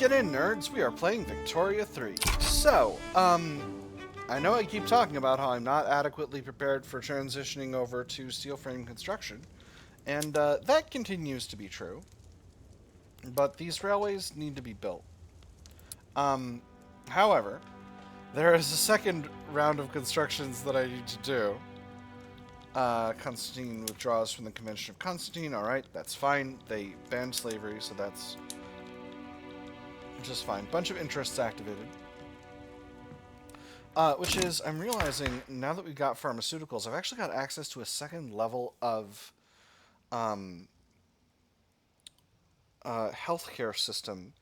Get in, nerds! We are playing Victoria 3. So, I know I keep talking about how I'm not adequately prepared for transitioning over to steel frame construction, and that continues to be true. But these railways need to be built. However, there is a second round of constructions that I need to do. Constantine withdraws from the Convention of Constantine. Alright, that's fine. They banned slavery, so that's just fine. Bunch of interests activated. Which is, I'm realizing, now that we've got pharmaceuticals, I've actually got access to a second level of healthcare system,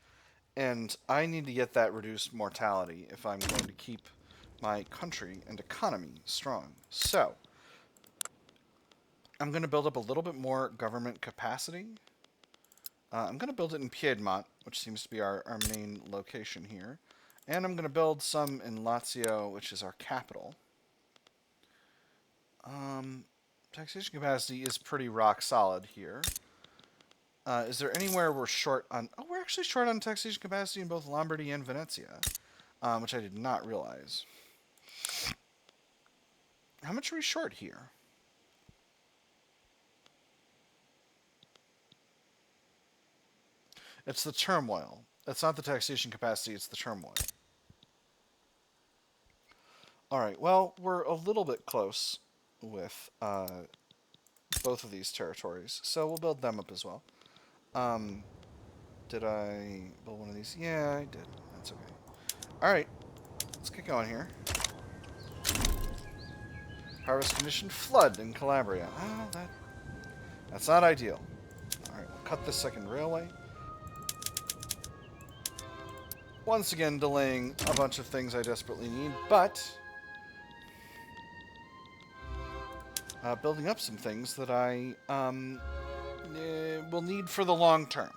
and I need to get that reduced mortality if I'm going to keep my country and economy strong. So, I'm going to build up a little bit more government capacity. I'm going to build it in Piedmont, which seems to be our main location here. And I'm going to build some in Lazio, which is our capital. Taxation capacity is pretty rock solid here. Is there anywhere we're short on... Oh, we're actually short on taxation capacity in both Lombardy and Venezia, which I did not realize. How much are we short here? It's the turmoil. It's not the taxation capacity, it's the turmoil. Alright, well, we're a little bit close with both of these territories, so we'll build them up as well. Did I build one of these? Yeah, I did. That's okay. Alright, let's get going here. Harvest condition, flood in Calabria. Oh, that's not ideal. Alright, we'll cut this second railway. Once again, delaying a bunch of things I desperately need, but building up some things that I will need for the long term.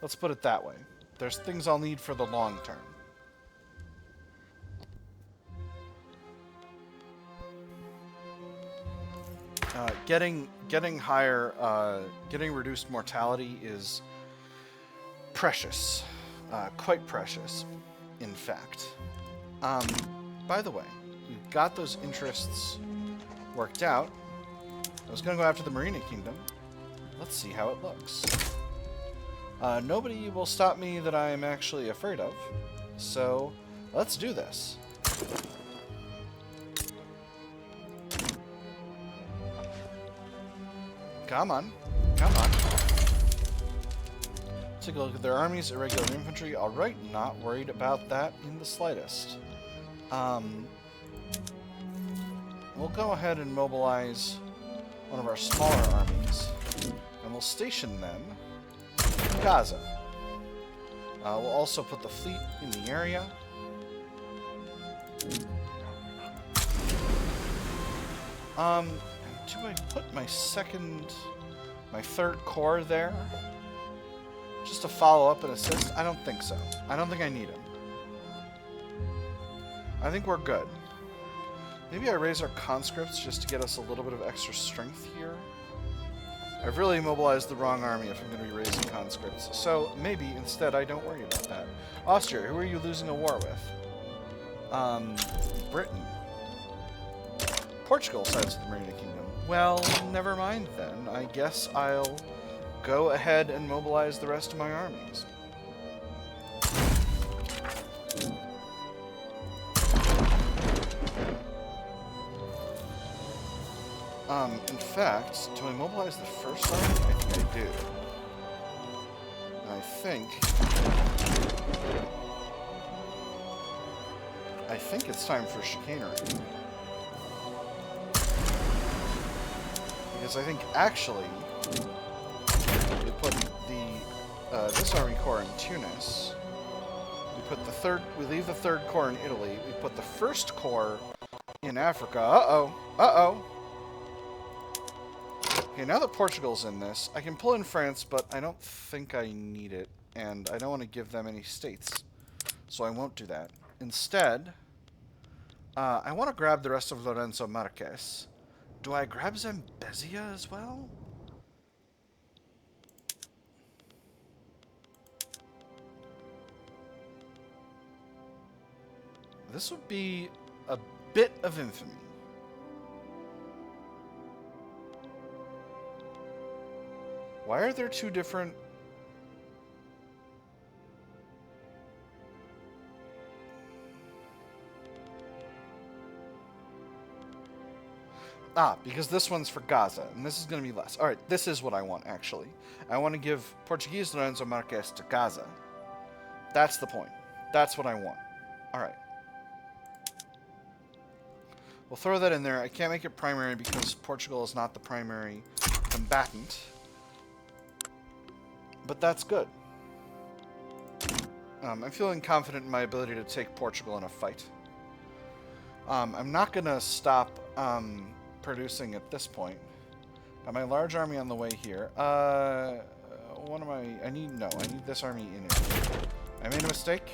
Let's put it that way. There's things I'll need for the long term. Getting higher, getting reduced mortality is precious. Quite precious, in fact. By the way, we've got those interests worked out. I was going to go after the Merina Kingdom. Let's see how it looks. Nobody will stop me that I am actually afraid of. So, let's do this. Come on. Come on. Take a look at their armies, irregular infantry. Alright, not worried about that in the slightest. We'll go ahead and mobilize one of our smaller armies, and we'll station them in Gaza. We'll also put the fleet in the area. Do I put my third corps there? Just to follow up and assist? I don't think so. I don't think I need him. I think we're good. Maybe I raise our conscripts just to get us a little bit of extra strength here. I've really mobilized the wrong army if I'm going to be raising conscripts. So maybe instead I don't worry about that. Austria, who are you losing a war with? Britain. Portugal sides with the Merina Kingdom. Well, never mind then. I guess I'll go ahead and mobilize the rest of my armies. In fact, do I mobilize the first army? I think I do. I think it's time for chicanery. Because I think actually we put the this army corps in Tunis. We leave the third corps in Italy. We put the first corps in Africa. Uh-oh. Okay, now that Portugal's in this, I can pull in France, but I don't think I need it, and I don't want to give them any states, so I won't do that. Instead, I want to grab the rest of Lourenço Marques. Do I grab Zambezia as well? This would be a bit of infamy. Why are there two different... Ah, because this one's for Gaza, and this is going to be less. Alright, this is what I want, actually. I want to give Portuguese Lourenço Marques to Gaza. That's the point. That's what I want. Alright. We'll throw that in there. I can't make it primary because Portugal is not the primary combatant. But that's good. I'm feeling confident in my ability to take Portugal in a fight. I'm not going to stop... producing at this point. Got my large army on the way here. What am I need this army in here. I made a mistake.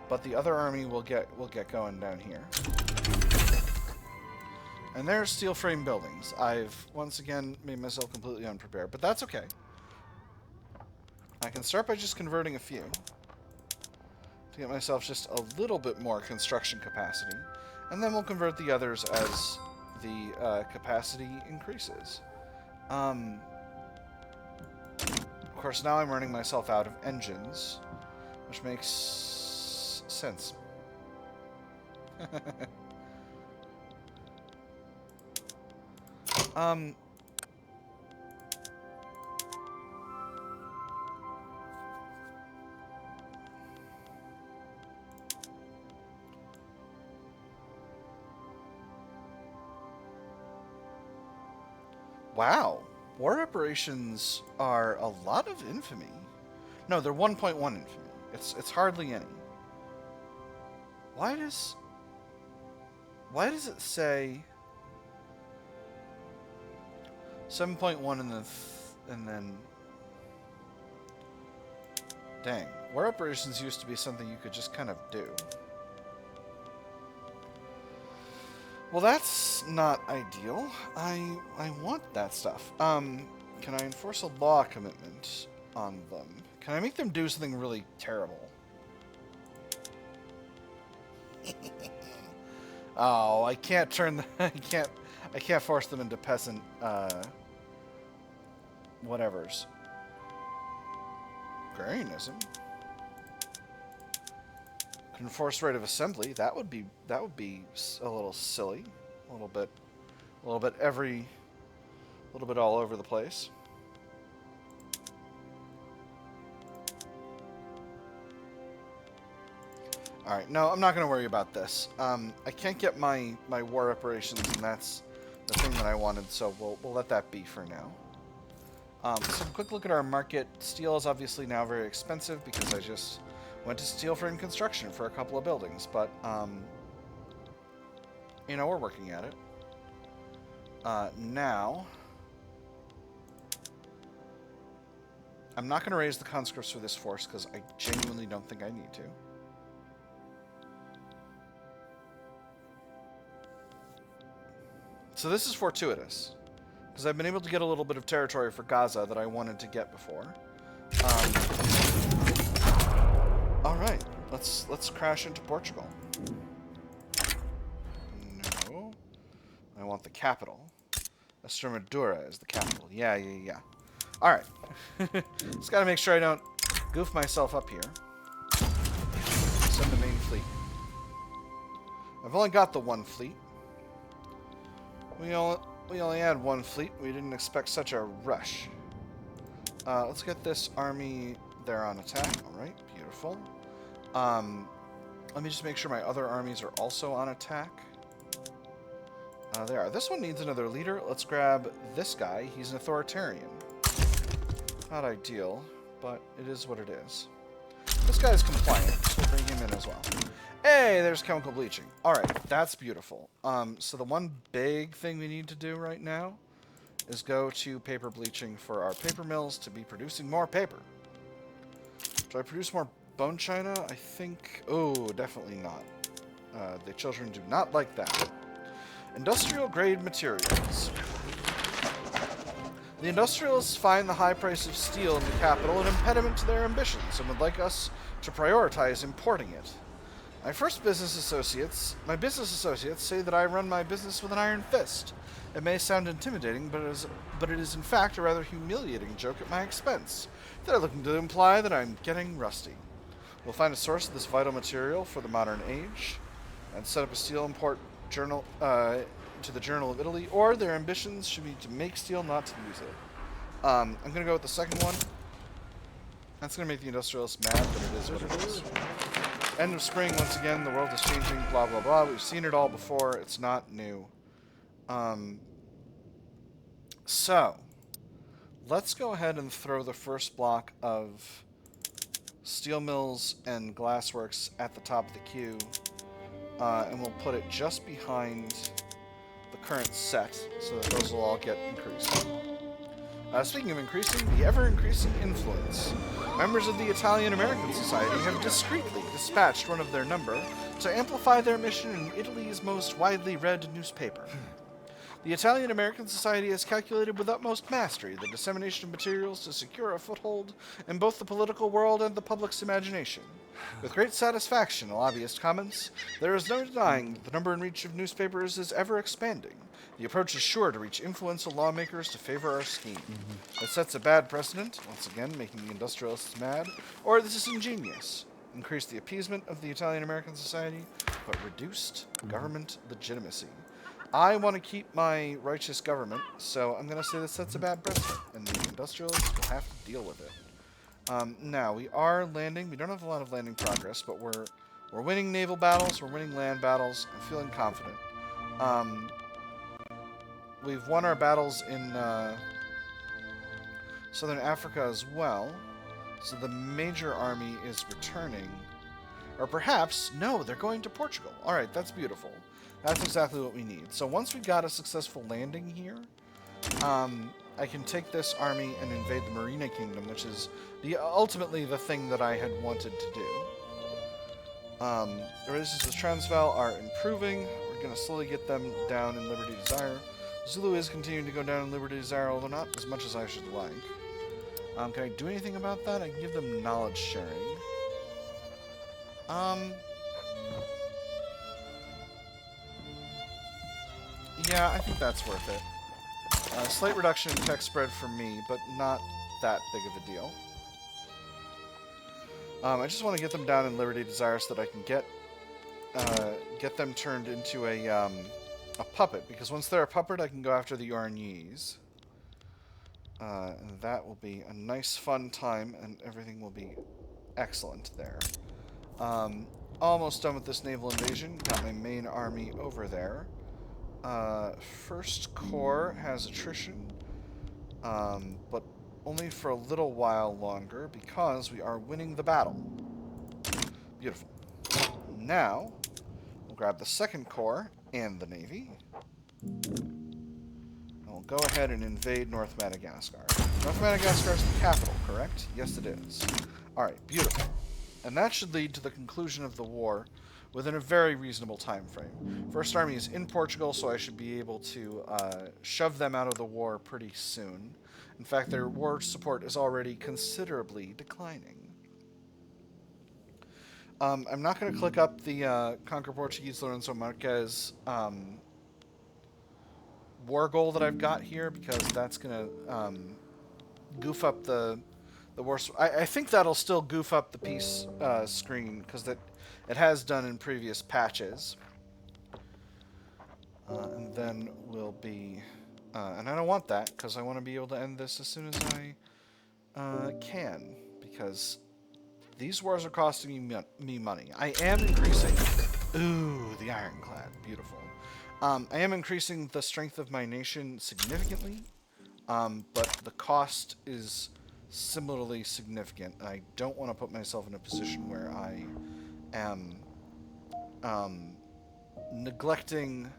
But the other army will get going down here. And there's steel frame buildings. I've once again made myself completely unprepared, but that's okay. I can start by just converting a few to get myself just a little bit more construction capacity. And then we'll convert the others as the capacity increases. Of course, now I'm running myself out of engines, which makes sense. Wow. War reparations are a lot of infamy. No, they're 1.1 infamy. It's hardly any. Why does it say 7.1 and then dang. War reparations used to be something you could just kind of do. Well, that's not ideal. I want that stuff. Can I enforce a law commitment on them? Can I make them do something really terrible? Oh, I can't turn the, I can't force them into peasant whatevers. Agrarianism. Can enforce right of assembly. That would be a little silly. A little bit all over the place. Alright, no, I'm not going to worry about this. I can't get my war reparations, and that's the thing that I wanted, so we'll let that be for now. So a quick look at our market. Steel is obviously now very expensive because I just went to steel frame construction for a couple of buildings, but, you know, we're working at it. Now, I'm not going to raise the conscripts for this force because I genuinely don't think I need to. So this is fortuitous, because I've been able to get a little bit of territory for Gaza that I wanted to get before. Alright, let's crash into Portugal. No. I want the capital. Extremadura is the capital. Yeah. Alright. Just gotta make sure I don't goof myself up here. Send the main fleet. I've only got the one fleet. We only had one fleet. We didn't expect such a rush. Let's get this army there on attack. Alright, beautiful. Let me just make sure my other armies are also on attack. They are. This one needs another leader. Let's grab this guy. He's an authoritarian. Not ideal, but it is what it is. This guy is compliant, so we'll bring him in as well. Hey, there's chemical bleaching. Alright, that's beautiful. So the one big thing we need to do right now is go to paper bleaching for our paper mills to be producing more paper. Do I produce more bone china? I think... Oh, definitely not. The children do not like that. Industrial grade materials. The industrialists find the high price of steel in the capital an impediment to their ambitions and would like us to prioritize importing it. My business associates say that I run my business with an iron fist. It may sound intimidating, but it is in fact a rather humiliating joke at my expense. They're looking to imply that I'm getting rusty. We'll find a source of this vital material for the modern age, and set up a steel import journal to the Journal of Italy, or their ambitions should be to make steel, not to use it. I'm going to go with the second one. That's going to make the industrialists mad, but it is what it is. End of spring, once again, the world is changing, blah, blah, blah. We've seen it all before. It's not new. So, let's go ahead and throw the first block of steel mills and glassworks at the top of the queue, and we'll put it just behind the current set, so that those will all get increased. Speaking of increasing, the ever-increasing influence. Members of the Italian-American Society have discreetly dispatched one of their number to amplify their mission in Italy's most widely read newspaper. The Italian-American Society has calculated with utmost mastery the dissemination of materials to secure a foothold in both the political world and the public's imagination. With great satisfaction, a lobbyist comments, there is no denying that the number and reach of newspapers is ever expanding. The approach is sure to reach influential lawmakers to favor our scheme. It sets a bad precedent, once again making the industrialists mad, or this is ingenious. Increase the appeasement of the Italian-American Society, but reduced government legitimacy. I want to keep my righteous government, so I'm going to say this sets a bad precedent, and the industrialists will have to deal with it. Now, we are landing. We don't have a lot of landing progress, but we're winning naval battles. We're winning land battles. I'm feeling confident. We've won our battles in Southern Africa as well, so the major army is returning. Or perhaps, no, they're going to Portugal. All right, that's beautiful. That's exactly what we need. So once we got a successful landing here, I can take this army and invade the Merina Kingdom, which is ultimately the thing that I had wanted to do. The resistance of Transvaal are improving. We're going to slowly get them down in Liberty Desire. Zulu is continuing to go down in Liberty Desire, although not as much as I should like. Can I do anything about that? I can give them knowledge sharing. Yeah, I think that's worth it. Slight reduction in tech spread for me, but not that big of a deal. I just want to get them down in Liberty Desire so that I can get them turned into a puppet, because once they're a puppet, I can go after the Orangese. And that will be a nice, fun time, and everything will be excellent there. Almost done with this naval invasion. Got my main army over there. First Corps has attrition, but only for a little while longer because we are winning the battle. Beautiful. Now, we'll grab the Second Corps and the Navy. And we'll go ahead and invade North Madagascar. North Madagascar is the capital, correct? Yes, it is. Alright, beautiful. And that should lead to the conclusion of the war within a very reasonable time frame. First Army is in Portugal, so I should be able to shove them out of the war pretty soon. In fact, their war support is already considerably declining. I'm not going to click up the Conquer Portuguese Lourenço Marques war goal that I've got here, because that's going to goof up the war. I think that'll still goof up the peace screen, because it has done in previous patches. And then we'll be... and I don't want that, because I want to be able to end this as soon as I can, because these wars are costing me money. I am increasing... Ooh, the ironclad. Beautiful. I am increasing the strength of my nation significantly, but the cost is similarly significant. I don't want to put myself in a position where I am neglecting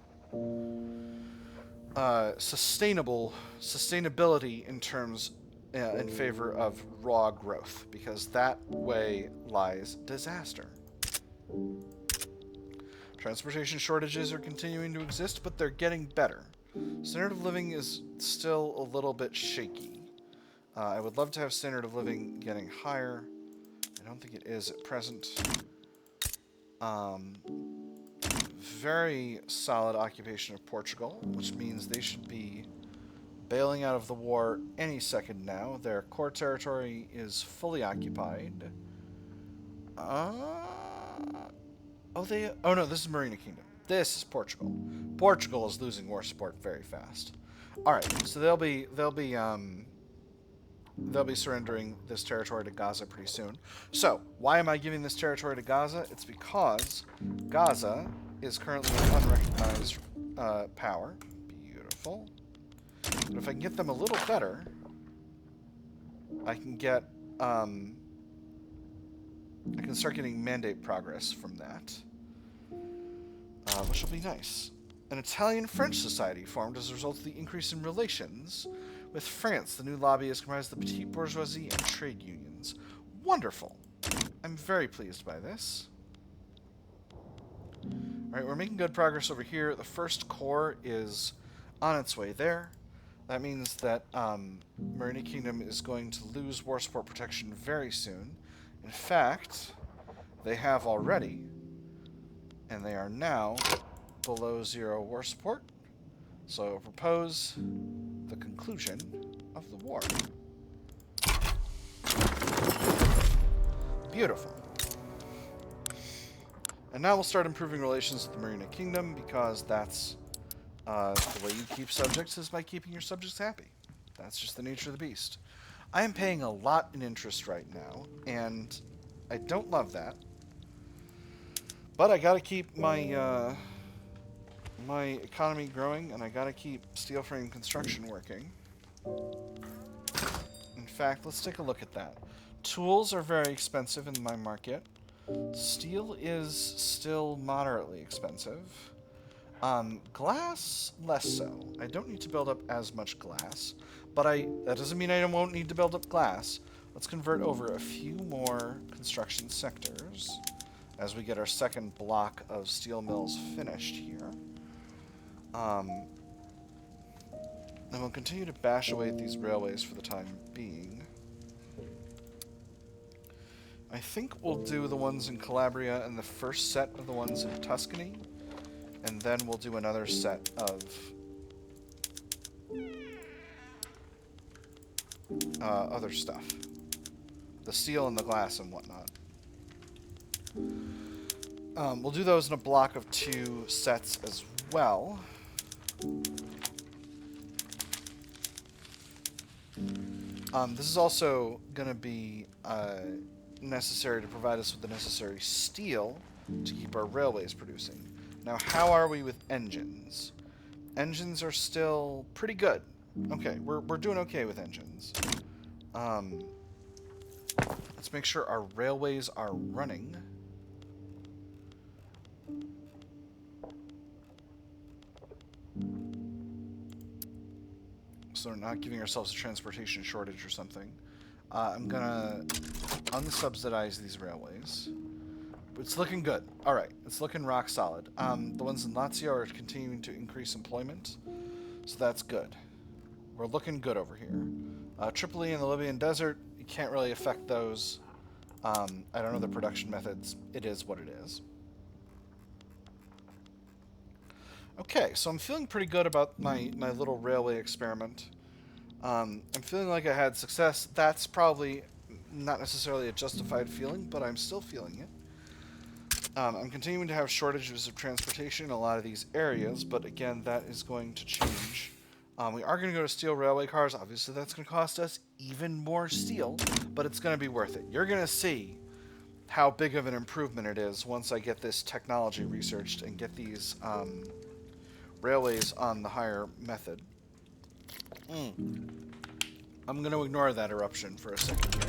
sustainability in terms in favor of raw growth, because that way lies disaster. Transportation shortages are continuing to exist, but they're getting better. Standard of living is still a little bit shaky. I would love to have standard of living getting higher. I don't think it is at present. Very solid occupation of Portugal, which means they should be bailing out of the war any second now. Their core territory is fully occupied. Oh no, this is Merina Kingdom. This is Portugal. Portugal is losing war support very fast. All right, so they'll be surrendering this territory to Gaza pretty soon. So, why am I giving this territory to Gaza? It's because Gaza is currently an unrecognized power. Beautiful. But if I can get them a little better, I can get I can start getting mandate progress from that, which will be nice. An Italian-French society formed as a result of the increase in relations with France. The new lobby is comprised of the petite bourgeoisie and trade unions. Wonderful. I'm very pleased by this. Alright, we're making good progress over here. The first corps is on its way there. That means that Merina Kingdom is going to lose war support protection very soon. In fact, they have already, and they are now below 0 war support. So I propose the conclusion of the war. Beautiful. And now we'll start improving relations with the Merina Kingdom, because that's the way you keep subjects, is by keeping your subjects happy. That's just the nature of the beast. I am paying a lot in interest right now, and I don't love that. But I gotta keep my my economy growing, and I gotta keep steel frame construction working. In fact, let's take a look at that. Tools are very expensive in my market. Steel is still moderately expensive. Glass, less so. I don't need to build up as much glass, but that doesn't mean I won't need to build up glass. Let's convert over a few more construction sectors as we get our second block of steel mills finished here. And we'll continue to bash away at these railways for the time being. I think we'll do the ones in Calabria and the first set of the ones in Tuscany, and then we'll do another set of other stuff. The steel and the glass and whatnot. We'll do those in a block of 2 sets as well. This is also going to be necessary to provide us with the necessary steel to keep our railways producing. Now, how are we with engines? Engines are still pretty good. Okay, we're doing okay with engines. Let's make sure our railways are running. So we're not giving ourselves a transportation shortage or something. I'm gonna unsubsidize these railways. It's looking good. Alright, it's looking rock solid. The ones in Lazio are continuing to increase employment, so that's good. We're looking good over here. Tripoli and the Libyan desert, you can't really affect those. I don't know the production methods. It is what it is. Okay, so I'm feeling pretty good about my little railway experiment. I'm feeling like I had success. That's probably not necessarily a justified feeling, but I'm still feeling it. I'm continuing to have shortages of transportation in a lot of these areas, but again, that is going to change. We are going to go to steel railway cars. Obviously, that's going to cost us even more steel, but it's going to be worth it. You're going to see how big of an improvement it is once I get this technology researched and get these railways on the higher method. I'm going to ignore that eruption for a second here.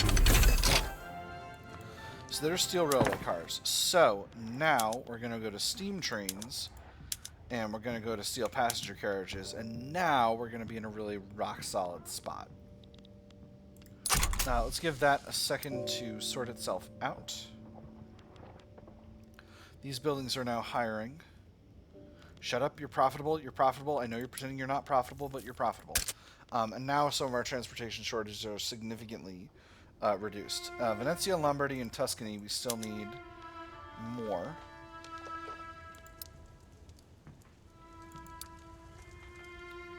So there's steel railway cars. So now we're going to go to steam trains, and we're going to go to steel passenger carriages, and now we're going to be in a really rock-solid spot. Now let's give that a second to sort itself out. These buildings are now hiring. Shut up, you're profitable, you're profitable. I know you're pretending you're not profitable, but you're profitable. And now some of our transportation shortages are significantly reduced. Venezia, Lombardy, and Tuscany, we still need more.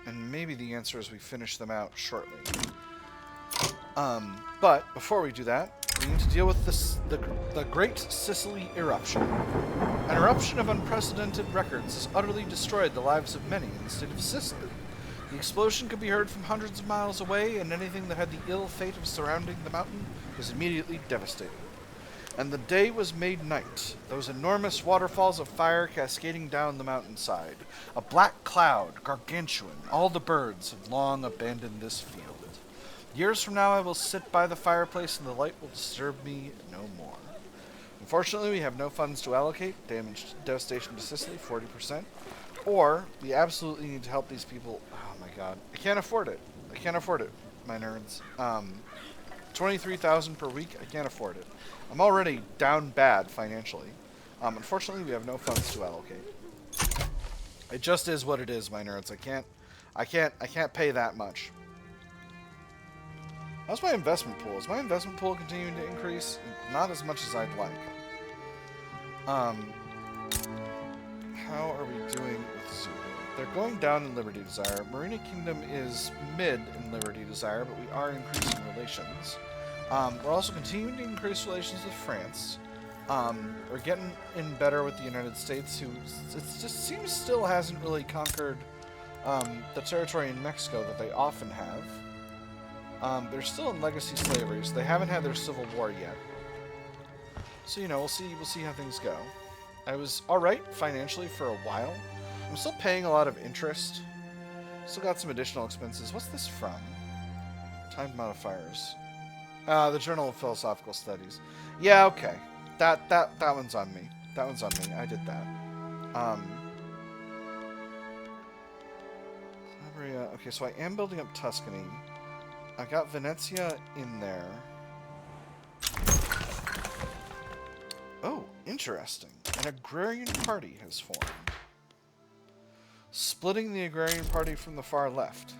And maybe the answer is we finish them out shortly. But before we do that, we need to deal with the Great Sicily Eruption. An eruption of unprecedented records has utterly destroyed the lives of many in the state of Sicily. The explosion could be heard from hundreds of miles away, and anything that had the ill fate of surrounding the mountain was immediately devastated. And the day was made night, those enormous waterfalls of fire cascading down the mountainside. A black cloud, gargantuan, all the birds have long abandoned this field. Years from now I will sit by the fireplace and the light will disturb me no more. Unfortunately, we have no funds to allocate. Devastation to Sicily, 40%. Or, we absolutely need to help these people. Oh my god. I can't afford it. I can't afford it, my nerds. 23,000 per week, I can't afford it. I'm already down bad financially. Unfortunately, we have no funds to allocate. It just is what it is, my nerds. I can't pay that much. How's my investment pool? Is my investment pool continuing to increase? Not as much as I'd like. How are we doing with Zulu? They're going down in Liberty Desire. Merina Kingdom is mid in Liberty Desire, but we are increasing relations. We're also continuing to increase relations with France. We're getting in better with the United States, who it just seems still hasn't really conquered the territory in Mexico that they often have. They're still in legacy slavery, so they haven't had their civil war yet. So, you know, we'll see how things go. I was alright financially for a while. I'm still paying a lot of interest. Still got some additional expenses. What's this from? Timed modifiers. The Journal of Philosophical Studies. Yeah, okay. That one's on me. That one's on me. I did that. Okay, so I am building up Tuscany. I got Venezia in there. Oh, interesting. An Agrarian Party has formed. Splitting the Agrarian Party from the far left.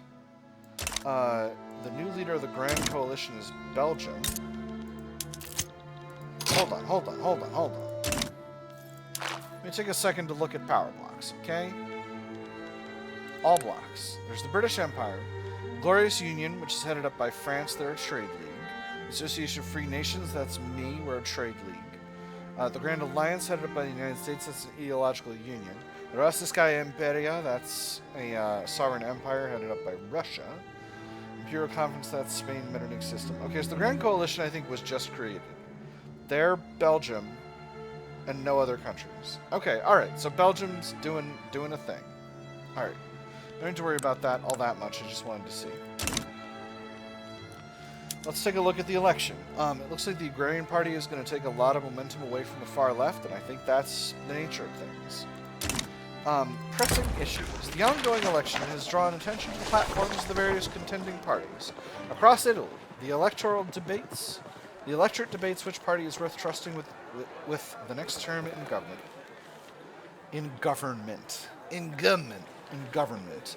The new leader of the Grand Coalition is Belgium. Hold on. Let me take a second to look at power blocks, okay? All blocks. There's the British Empire. Glorious Union, which is headed up by France, they're a trade league. Association of Free Nations, that's me, we're a trade league. The Grand Alliance, headed up by the United States, that's an ideological union. The Rossijskaya Imperia, that's a sovereign empire headed up by Russia. Imperial Conference, that's Spain, Metternich system. Okay, so the Grand Coalition, I think, was just created. They're Belgium and no other countries. Okay, alright, so Belgium's doing a thing. Alright. Don't need to worry about that all that much. I just wanted to see. Let's take a look at the election. It looks like the Agrarian Party is going to take a lot of momentum away from the far left, and I think that's the nature of things. Pressing issues. The ongoing election has drawn attention to the platforms of the various contending parties. Across Italy, the electorate debates which party is worth trusting with the next term in government.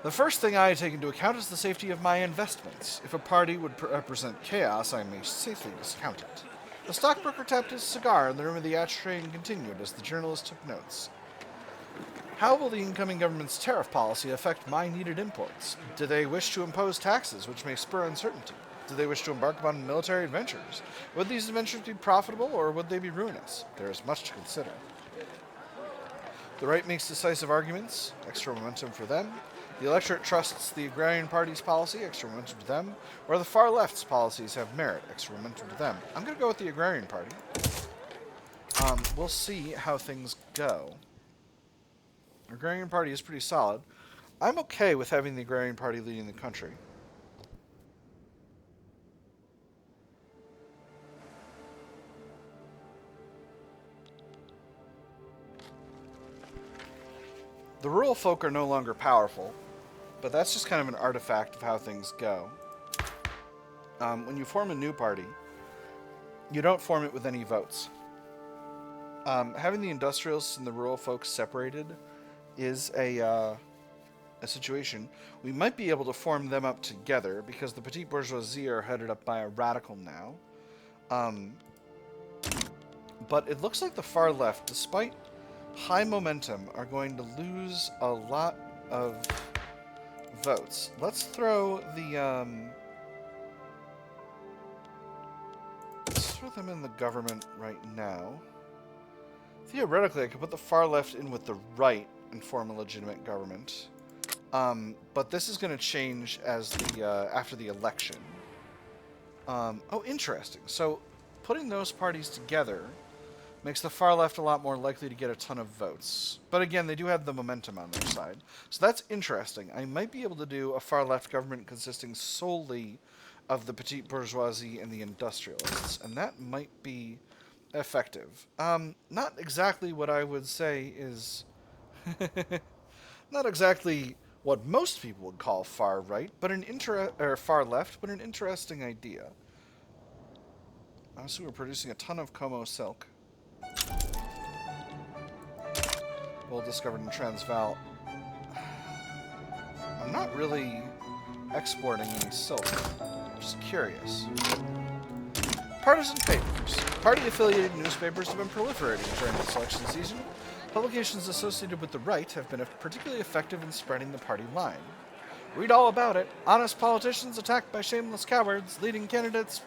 The first thing I take into account is the safety of my investments. If a party would represent chaos, I may safely discount it. The stockbroker tapped his cigar in the room of the ashtray and continued as the journalist took notes. How will the incoming government's tariff policy affect my needed imports? Do they wish to impose taxes, which may spur uncertainty? Do they wish to embark upon military adventures? Would these adventures be profitable, or would they be ruinous? There is much to consider. The right makes decisive arguments, extra momentum for them. The electorate trusts the Agrarian Party's policy, extra momentum to them. Or the far left's policies have merit, extra momentum to them. I'm going to go with the Agrarian Party. We'll see how things go. Agrarian Party is pretty solid. I'm okay with having the Agrarian Party leading the country. The rural folk are no longer powerful, but that's just kind of an artifact of how things go. When you form a new party, you don't form it with any votes. Having the industrialists and the rural folks separated is a situation. We might be able to form them up together because the petite bourgeoisie are headed up by a radical now. But it looks like the far left, despite high momentum, are going to lose a lot of votes. Let's throw the, let's throw them in the government right now. Theoretically, I could put the far left in with the right and form a legitimate government. But this is going to change as the, after the election. Oh, interesting. So, putting those parties together makes the far left a lot more likely to get a ton of votes. But again, they do have the momentum on their side. So that's interesting. I might be able to do a far left government consisting solely of the petite bourgeoisie and the industrialists. And that might be effective. Not exactly what I would say is... not exactly what most people would call far right, but or far left, but an interesting idea. Obviously, we're producing a ton of Como silk. Gold discovered in Transvaal. I'm not really exporting any silk. I'm just curious. Partisan papers. Party-affiliated newspapers have been proliferating during this election season. Publications associated with the right have been particularly effective in spreading the party line. Read all about it. Honest politicians attacked by shameless cowards. Leading candidates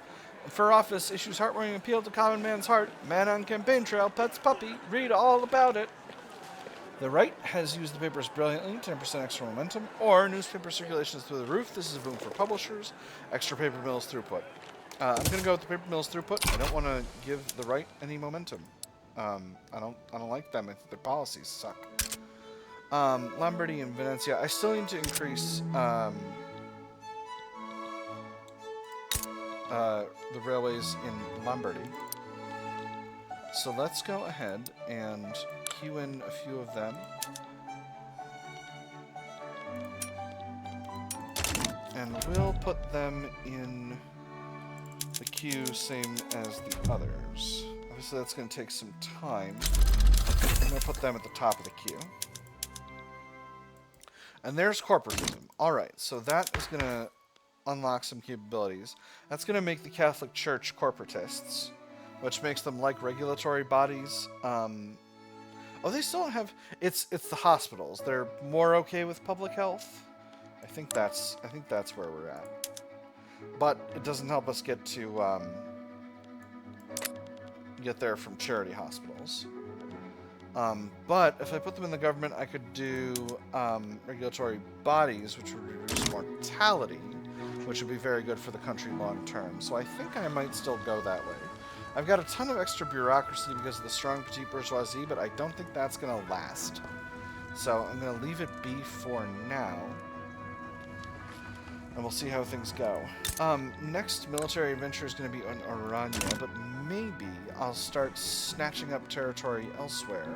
for office issues heartwarming appeal to common man's heart. Man on campaign trail pets puppy. Read all about it. The right has used the papers brilliantly, 10% extra momentum, or newspaper circulation is through the roof. This is a boom for publishers. Extra paper mills throughput. I'm going to go with the paper mills throughput. I don't want to give the right any momentum. I don't like them. I think their policies suck. Lombardy and Venetia. I still need to increase the railways in Lombardy. So let's go ahead and queue in a few of them. And we'll put them in the queue same as the others. Obviously that's going to take some time. I'm going to put them at the top of the queue. And there's corporatism. Alright, so that is going to unlock some capabilities. That's going to make the Catholic Church corporatists, which makes them like regulatory bodies. Oh, they still don't have... It's the hospitals. They're more okay with public health. I think that's where we're at. But it doesn't help us get to get there from charity hospitals. But if I put them in the government, I could do regulatory bodies, which would reduce mortality, which would be very good for the country long term. So I think I might still go that way. I've got a ton of extra bureaucracy because of the strong petite bourgeoisie, but I don't think that's going to last. So I'm going to leave it be for now. And we'll see how things go. Next military adventure is going to be on Orania, but maybe I'll start snatching up territory elsewhere.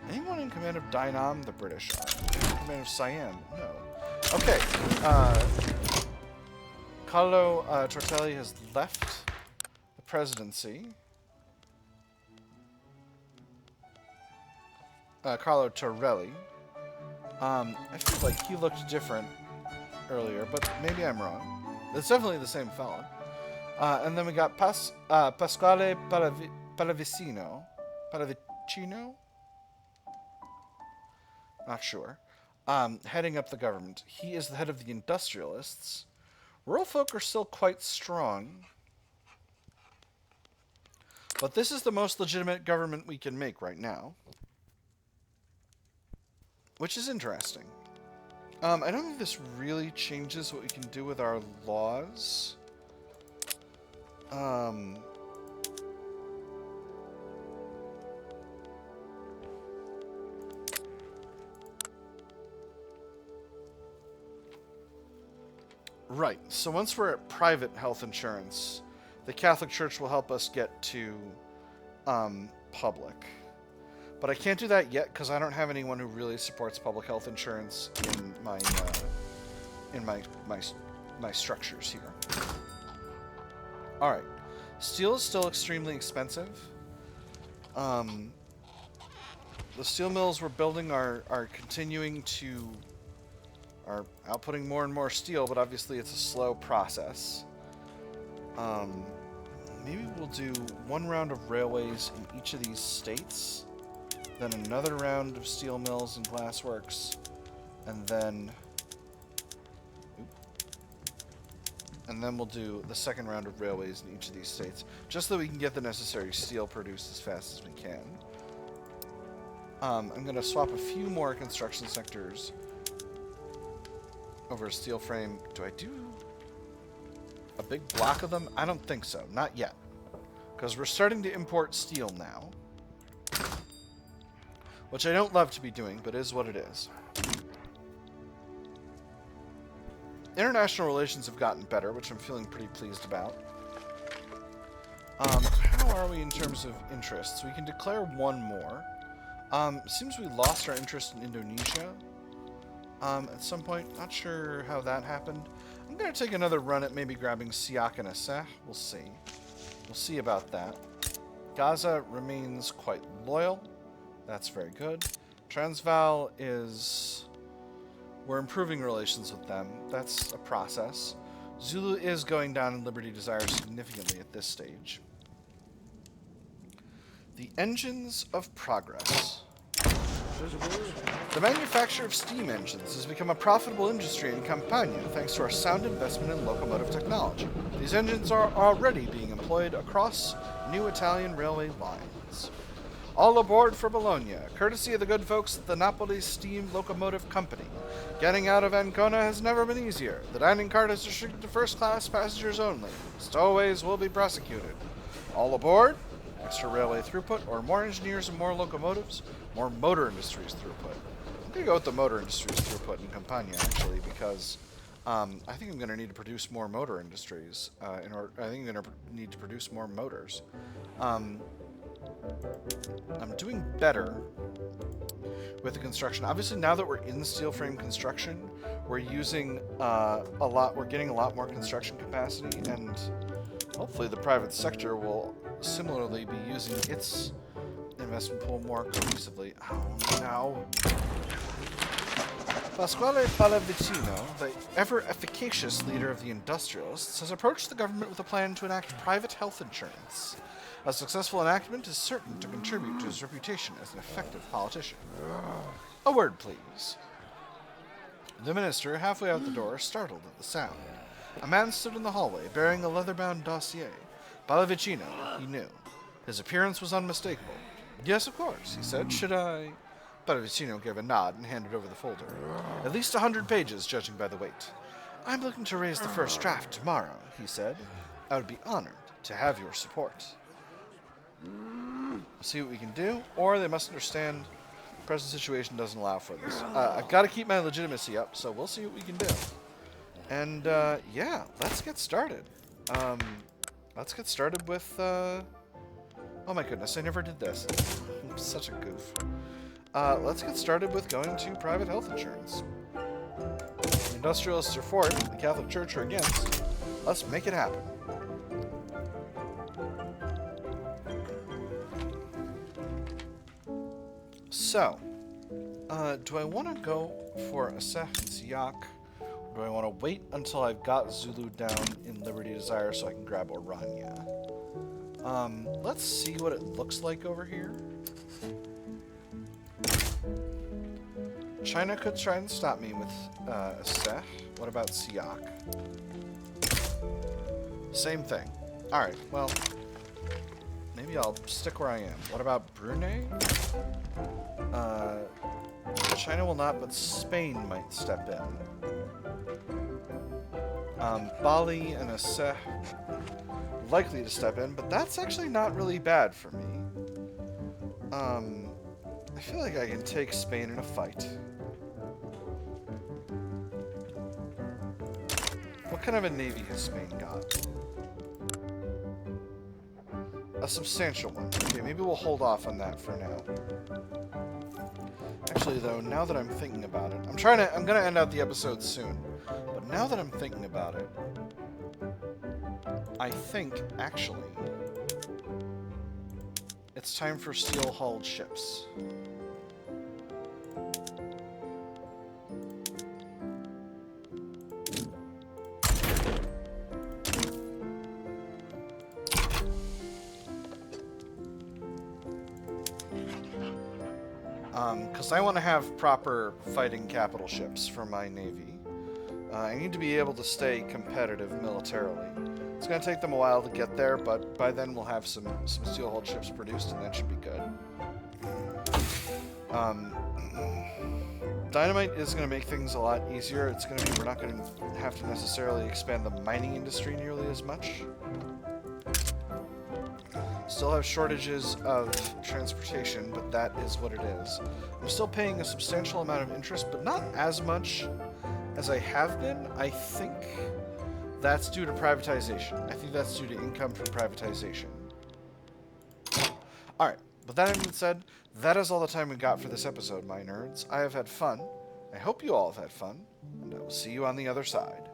Anyone in command of Dynam? The British are. In command of Siam? No. Okay. Carlo Tortelli has left the presidency. Carlo Torelli. I feel like he looked different earlier, but maybe I'm wrong. It's definitely the same fella. And then we got Pasquale Pallavicino. Pallavicino? Not sure. Heading up the government. He is the head of the Industrialists. Rural folk are still quite strong. But this is the most legitimate government we can make right now. Which is interesting. I don't think this really changes what we can do with our laws. Right, so once we're at private health insurance, the Catholic Church will help us get to public. But I can't do that yet because I don't have anyone who really supports public health insurance in my structures here. All right, steel is still extremely expensive. The steel mills we're building are continuing to are outputting more and more steel, but obviously it's a slow process. Maybe we'll do one round of railways in each of these states, then another round of steel mills and glassworks, And then we'll do the second round of railways in each of these states, just so we can get the necessary steel produced as fast as we can. I'm going to swap a few more construction sectors over a steel frame. Do I do a big block of them? I don't think so. Not yet. Because we're starting to import steel now. Which I don't love to be doing, but is what it is. International relations have gotten better, which I'm feeling pretty pleased about. How are we in terms of interests? We can declare one more. Seems we lost our interest in Indonesia at some point. Not sure how that happened. I'm going to take another run at maybe grabbing Siak and Aceh. We'll see. We'll see about that. Gaza remains quite loyal. That's very good. Transvaal is... We're improving relations with them. That's a process. Zulu is going down in liberty desire significantly at this stage. The engines of progress. The manufacture of steam engines has become a profitable industry in Campania thanks to our sound investment in locomotive technology. These engines are already being employed across new Italian railway lines. All aboard for Bologna, courtesy of the good folks at the Napoli Steam Locomotive Company. Getting out of Ancona has never been easier. The dining cart is restricted to first-class passengers only. Stowaways will be prosecuted. All aboard? Extra railway throughput, or more engineers and more locomotives? More motor industries throughput. I'm going to go with the motor industries throughput in Campania, actually, because I think I'm going to need to produce more motor industries. I think I'm going to need to produce more motors. I'm doing better with the construction. Obviously, now that we're in steel frame construction, we're using we're getting a lot more construction capacity, and hopefully the private sector will similarly be using its investment pool more cohesively. Oh no. Pasquale Pallavicino, the ever-efficacious leader of the Industrialists, has approached the government with a plan to enact private health insurance. A successful enactment is certain to contribute to his reputation as an effective politician. A word, please. The minister, halfway out the door, startled at the sound. A man stood in the hallway, bearing a leather-bound dossier. Pallavicino, he knew. His appearance was unmistakable. Yes, of course, he said. Should I... Pallavicino gave a nod and handed over the folder. At least 100 pages, judging by the weight. I'm looking to raise the first draft tomorrow, he said. I would be honored to have your support. See what we can do, or they must understand the present situation doesn't allow for this. I've got to keep my legitimacy up, so we'll see what we can do. And, yeah, let's get started. Let's get started with, oh my goodness, I never did this. I'm such a goof. Let's get started with going to private health insurance. The Industrialists are for it, the Catholic Church are against. Let's make it happen. So, do I want to go for Aceh and Siak, or do I want to wait until I've got Zulu down in Liberty Desire so I can grab Orania? Let's see what it looks like over here. China could try and stop me with Aceh. What about Siak? Same thing. Alright, well, maybe I'll stick where I am. What about Brunei? China will not, but Spain might step in. Bali and Aceh likely to step in, but that's actually not really bad for me. I feel like I can take Spain in a fight. What kind of a navy has Spain got? A substantial one. Okay, maybe we'll hold off on that for now. Actually, though, now that I'm thinking about it, I'm gonna end out the episode soon, but now that I'm thinking about it, I think, actually, it's time for steel-hulled ships. Because I want to have proper fighting capital ships for my navy. I need to be able to stay competitive militarily. It's going to take them a while to get there, but by then we'll have some steel-hulled ships produced, and that should be good. Dynamite is going to make things a lot easier. It's going to be, we're not going to have to necessarily expand the mining industry nearly as much. Still have shortages of transportation, but that is what it is. I'm still paying a substantial amount of interest, but not as much as I have been. I think that's due to privatization. I think that's due to income from privatization. Alright, with that having been said, that is all the time we got for this episode, my nerds. I have had fun. I hope you all have had fun, and I will see you on the other side.